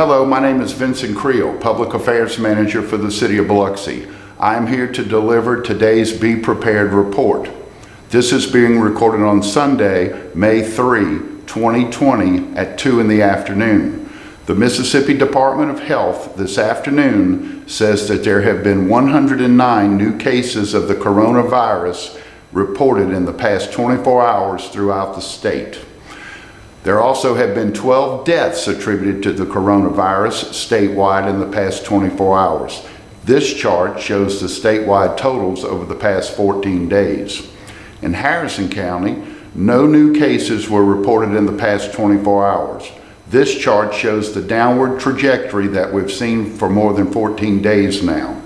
Hello, my name is Vincent Creel, Public Affairs Manager for the City of Biloxi. I am here to deliver today's Be Prepared report. This is being recorded on Sunday, May 3, 2020 at 2 in the afternoon. The Mississippi Department of Health this afternoon says that there have been 109 new cases of the coronavirus reported in the past 24 hours throughout the state. There also have been 12 deaths attributed to the coronavirus statewide in the past 24 hours. This chart shows the statewide totals over the past 14 days. In Harrison County, no new cases were reported in the past 24 hours. This chart shows the downward trajectory that we've seen for more than 14 days now.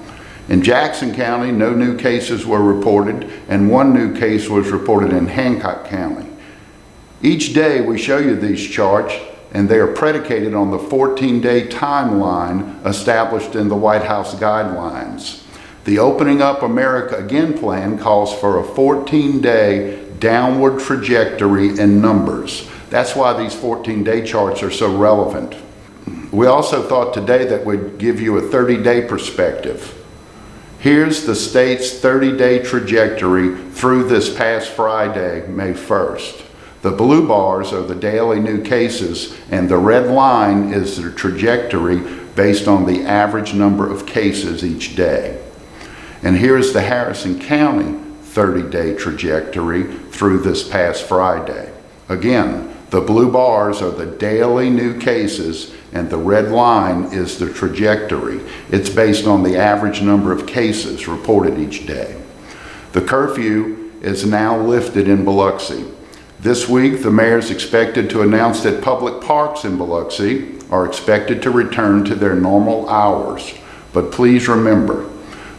In Jackson County, no new cases were reported, and one new case was reported in Hancock County. Each day we show you these charts, and they are predicated on the 14-day timeline established in the White House guidelines. The Opening Up America Again plan calls for a 14-day downward trajectory in numbers. That's why these 14-day charts are so relevant. We also thought today that we'd give you a 30-day perspective. Here's the state's 30-day trajectory through this past Friday, May 1st. The blue bars are the daily new cases, and the red line is the trajectory based on the average number of cases each day. And here's the Harrison County 30-day trajectory through this past Friday. Again, the blue bars are the daily new cases, and the red line is the trajectory. It's based on the average number of cases reported each day. The curfew is now lifted in Biloxi. This week, the mayor is expected to announce that public parks in Biloxi are expected to return to their normal hours. But please remember,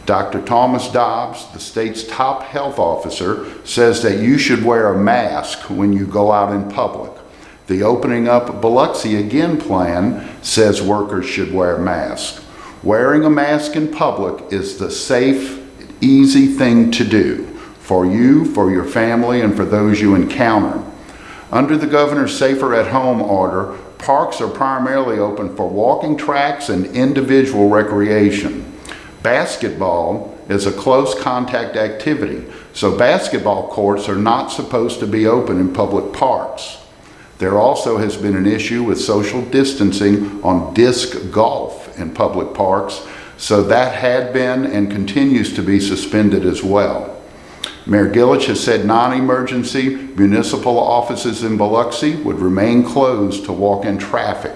Dr. Thomas Dobbs, the state's top health officer, says that you should wear a mask when you go out in public. The Opening Up Biloxi Again plan says workers should wear masks. Wearing a mask in public is the safe, easy thing to do for you, for your family, and for those you encounter. Under the governor's Safer at Home order, parks are primarily open for walking tracks and individual recreation. Basketball is a close contact activity, so basketball courts are not supposed to be open in public parks. There also has been an issue with social distancing on disc golf in public parks, so that had been and continues to be suspended as well. Mayor Gillich has said non-emergency municipal offices in Biloxi would remain closed to walk-in traffic.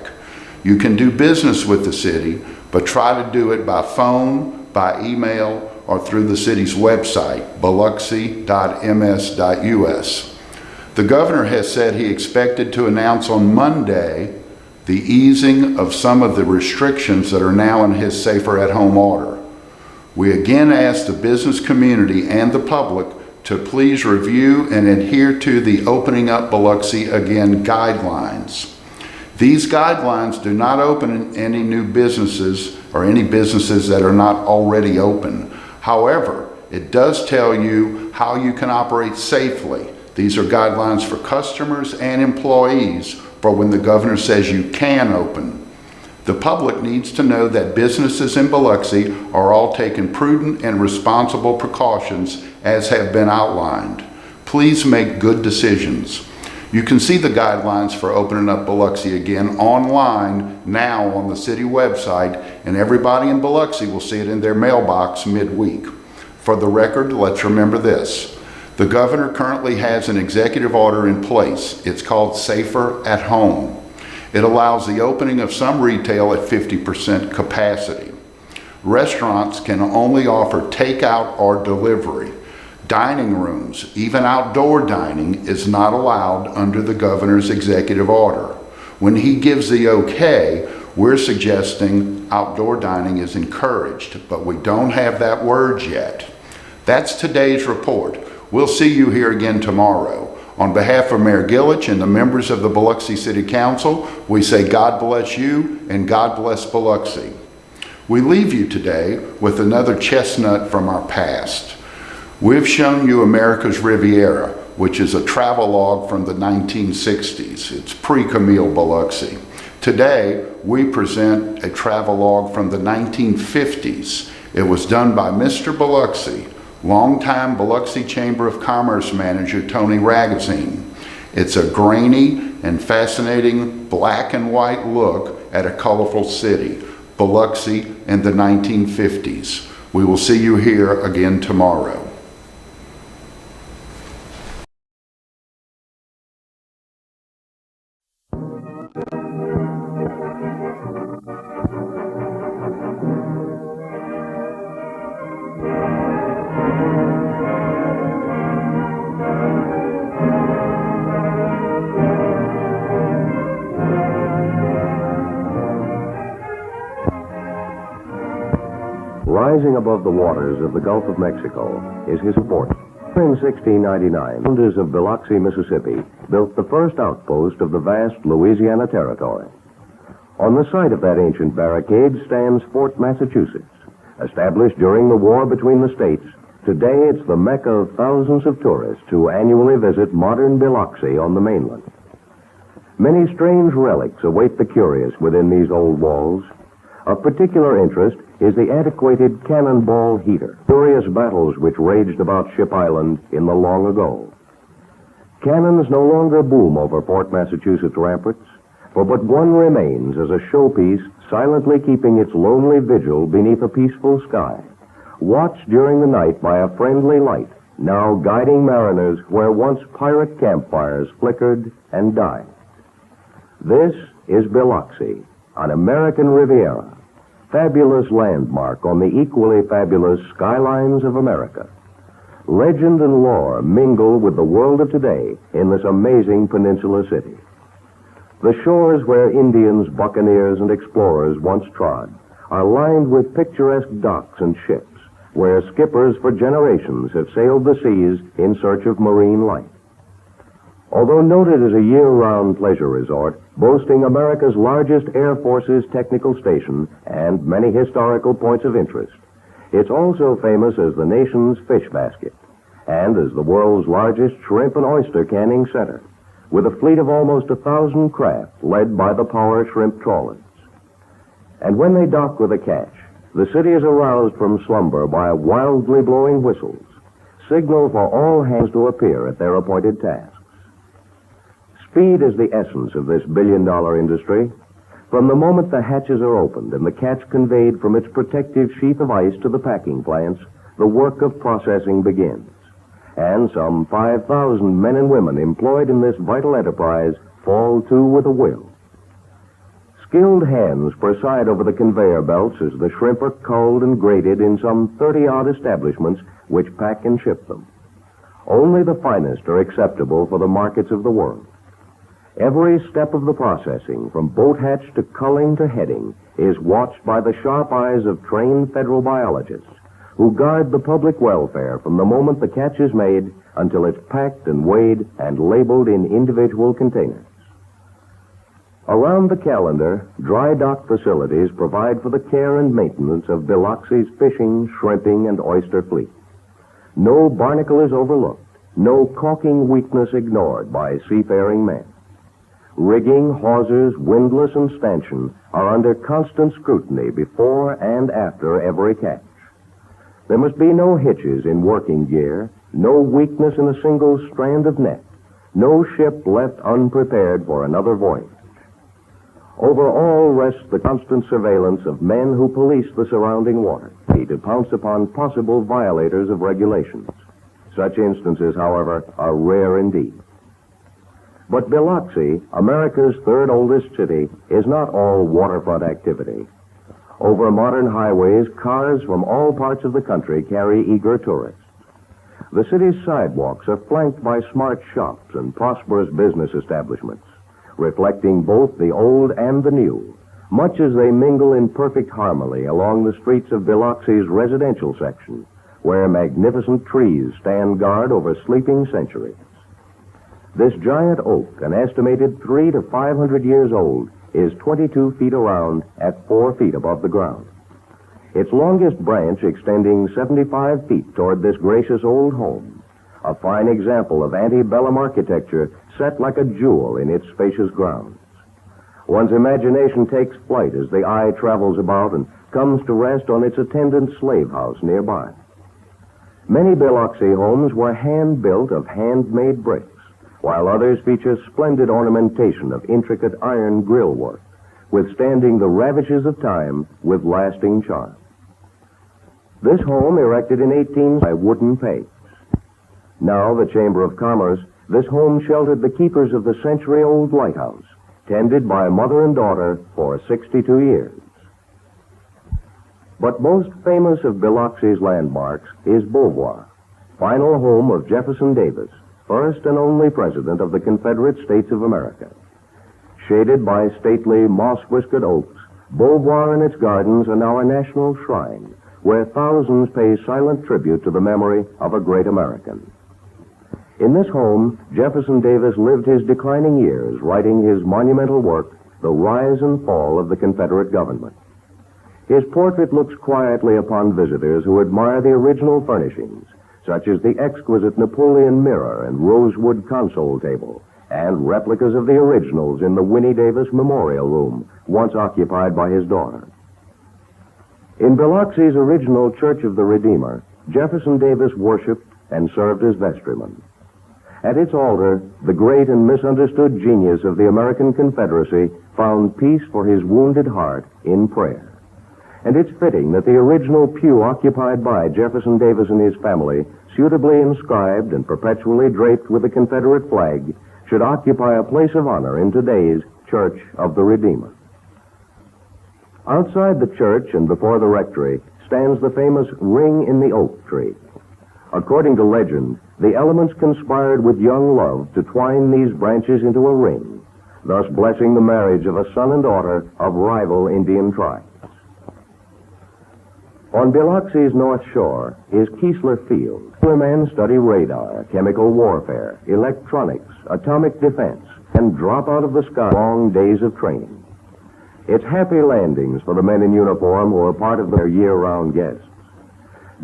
You can do business with the city, but try to do it by phone, by email, or through the city's website, biloxi.ms.us. The governor has said he expected to announce on Monday the easing of some of the restrictions that are now in his Safer at Home order. We again ask the business community and the public to please review and adhere to the Opening Up Biloxi Again guidelines. These guidelines do not open any new businesses or any businesses that are not already open. However, it does tell you how you can operate safely. These are guidelines for customers and employees for when the governor says you can open. The public needs to know that businesses in Biloxi are all taking prudent and responsible precautions as have been outlined. Please make good decisions. You can see the guidelines for Opening Up Biloxi Again online now on the city website, and everybody in Biloxi will see it in their mailbox midweek. For the record, let's remember this. The governor currently has an executive order in place. It's called Safer at Home. It allows the opening of some retail at 50% capacity. Restaurants can only offer takeout or delivery. Dining rooms, even outdoor dining, is not allowed under the governor's executive order. When he gives the okay, we're suggesting outdoor dining is encouraged, but we don't have that word yet. That's today's report. We'll see you here again tomorrow. On behalf of Mayor Gillich and the members of the Biloxi City Council, we say God bless you and God bless Biloxi. We leave you today with another chestnut from our past. We've shown you America's Riviera, which is a travelogue from the 1960s. It's pre-Camille Biloxi. Today, we present a travelogue from the 1950s. It was done by Mr. Biloxi, longtime Biloxi Chamber of Commerce manager Tony Ragazine. It's a grainy and fascinating black and white look at a colorful city, Biloxi in the 1950s. We will see you here again tomorrow. Rising above the waters of the Gulf of Mexico is his fort. In 1699, founders of Biloxi, Mississippi, built the first outpost of the vast Louisiana Territory. On the site of that ancient barricade stands Fort Massachusetts. Established during the war between the states, today it's the mecca of thousands of tourists who annually visit modern Biloxi on the mainland. Many strange relics await the curious within these old walls. Of particular interest is the antiquated cannonball heater, furious battles which raged about Ship Island in the long ago. Cannons no longer boom over Fort Massachusetts ramparts, for but one remains as a showpiece silently keeping its lonely vigil beneath a peaceful sky, watched during the night by a friendly light, now guiding mariners where once pirate campfires flickered and died. This is Biloxi, an American Riviera, fabulous landmark on the equally fabulous skylines of America. Legend and lore mingle with the world of today in this amazing peninsula city. The shores where Indians, buccaneers, and explorers once trod are lined with picturesque docks and ships, where skippers for generations have sailed the seas in search of marine life. Although noted as a year-round pleasure resort, boasting America's largest Air Force's technical station and many historical points of interest, it's also famous as the nation's fish basket and as the world's largest shrimp and oyster canning center, with a fleet of almost 1,000 craft led by the power shrimp trawlers. And when they dock with a catch, the city is aroused from slumber by wildly blowing whistles, signal for all hands to appear at their appointed tasks. Speed is the essence of this billion-dollar industry. From the moment the hatches are opened and the catch conveyed from its protective sheath of ice to the packing plants, the work of processing begins. And some 5,000 men and women employed in this vital enterprise fall to with a will. Skilled hands preside over the conveyor belts as the shrimp are culled and graded in some 30-odd establishments which pack and ship them. Only the finest are acceptable for the markets of the world. Every step of the processing, from boat hatch to culling to heading, is watched by the sharp eyes of trained federal biologists who guard the public welfare from the moment the catch is made until it's packed and weighed and labeled in individual containers. Around the calendar, dry dock facilities provide for the care and maintenance of Biloxi's fishing, shrimping, and oyster fleet. No barnacle is overlooked, no caulking weakness ignored by seafaring men. Rigging, hawsers, windlass, and stanchion are under constant scrutiny before and after every catch. There must be no hitches in working gear, no weakness in a single strand of net, no ship left unprepared for another voyage. Over all rests the constant surveillance of men who police the surrounding water, to pounce upon possible violators of regulations. Such instances, however, are rare indeed. But Biloxi, America's third oldest city, is not all waterfront activity. Over modern highways, cars from all parts of the country carry eager tourists. The city's sidewalks are flanked by smart shops and prosperous business establishments, reflecting both the old and the new, much as they mingle in perfect harmony along the streets of Biloxi's residential section, where magnificent trees stand guard over sleeping centuries. This giant oak, an estimated 300 to 500 years old, is 22 feet around at 4 feet above the ground. Its longest branch extending 75 feet toward this gracious old home, a fine example of antebellum architecture set like a jewel in its spacious grounds. One's imagination takes flight as the eye travels about and comes to rest on its attendant slave house nearby. Many Biloxi homes were hand-built of handmade bricks, while others feature splendid ornamentation of intricate iron grill work, withstanding the ravages of time with lasting charm. This home, erected in 18 by wooden pegs. Now the Chamber of Commerce, this home sheltered the keepers of the century-old lighthouse, tended by mother and daughter for 62 years. But most famous of Biloxi's landmarks is Beauvoir, final home of Jefferson Davis, first and only president of the Confederate States of America. Shaded by stately moss-whiskered oaks, Beauvoir and its gardens are now a national shrine where thousands pay silent tribute to the memory of a great American. In this home, Jefferson Davis lived his declining years writing his monumental work, The Rise and Fall of the Confederate Government. His portrait looks quietly upon visitors who admire the original furnishings, such as the exquisite Napoleon mirror and rosewood console table, and replicas of the originals in the Winnie Davis Memorial Room, once occupied by his daughter. In Biloxi's original Church of the Redeemer, Jefferson Davis worshiped and served as vestryman. At its altar, the great and misunderstood genius of the American Confederacy found peace for his wounded heart in prayer. And it's fitting that the original pew occupied by Jefferson Davis and his family, suitably inscribed and perpetually draped with the Confederate flag, should occupy a place of honor in today's Church of the Redeemer. Outside the church and before the rectory stands the famous ring in the oak tree. According to legend, the elements conspired with young love to twine these branches into a ring, thus blessing the marriage of a son and daughter of rival Indian tribes. On Biloxi's north shore is Keesler Field, where men study radar, chemical warfare, electronics, atomic defense, and drop out of the sky long days of training. It's happy landings for the men in uniform who are part of their year-round guests.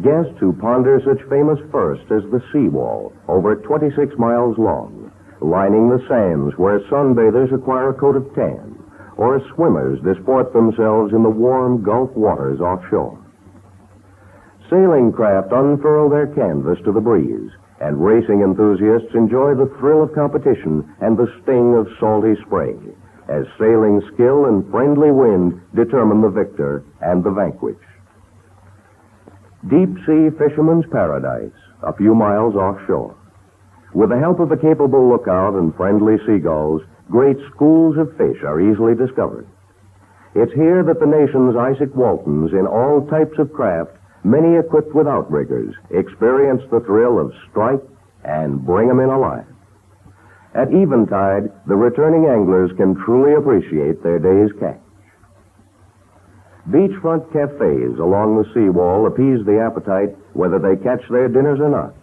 Guests who ponder such famous firsts as the seawall, over 26 miles long, lining the sands where sunbathers acquire a coat of tan, or swimmers disport themselves in the warm Gulf waters offshore. Sailing craft unfurl their canvas to the breeze, and racing enthusiasts enjoy the thrill of competition and the sting of salty spray, as sailing skill and friendly wind determine the victor and the vanquished. Deep-sea fisherman's paradise, a few miles offshore. With the help of a capable lookout and friendly seagulls, great schools of fish are easily discovered. It's here that the nation's Isaac Waltons in all types of craft, many equipped with outriggers, experience the thrill of strike and bring 'em in alive. At eventide, the returning anglers can truly appreciate their day's catch. Beachfront cafes along the seawall appease the appetite whether they catch their dinners or not,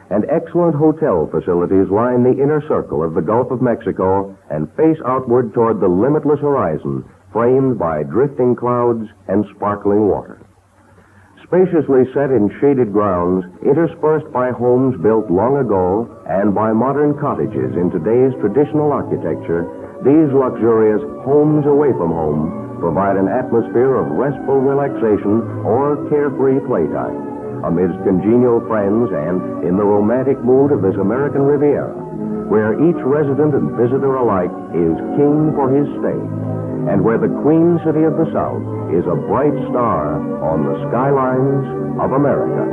and excellent hotel facilities line the inner circle of the Gulf of Mexico and face outward toward the limitless horizon framed by drifting clouds and sparkling water. Spaciously set in shaded grounds, interspersed by homes built long ago and by modern cottages in today's traditional architecture, these luxurious homes away from home provide an atmosphere of restful relaxation or carefree playtime amidst congenial friends and in the romantic mood of this American Riviera, where each resident and visitor alike is king for his stay, and where the Queen City of the South is a bright star on the skylines of America.